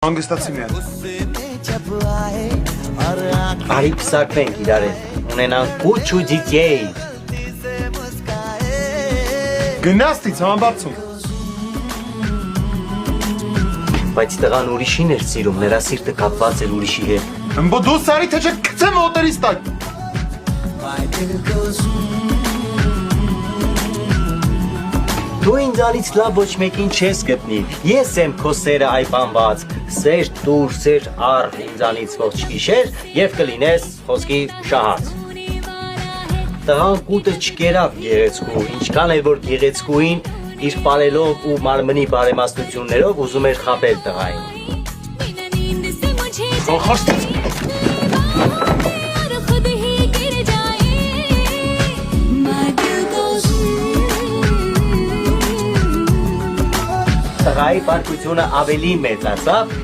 Հանգստացի միայն։ Արի պսակվենք իրար հետ, ունենանք կուչու դիտյեյ։ Գնաստից համաբարձում։ Բայց տղան ուրիշին էր սիրում, նրա սիրտը կապված էր ուրիշի հետ։ Ըմբո դու սարի թե չէ կծեմ օտերից տակ։ Դու ինձանից լավ ոչ մեկին չես գտնի, ես եմ քո սերը այպանված, սեր տուր, սեր առ ինձանից ողջ գիշեր և կլինես խոսքի շահած։ Տղան կուտը չկերավ գեղեցկու, ինչքան էլ որ գեղեցկուին իր պարելով ու մարմնի բարեմաստություններով ուզում էր խաբել տղային։ Խախարստից։ Տղայի պարկությունը ավելի մեծացավ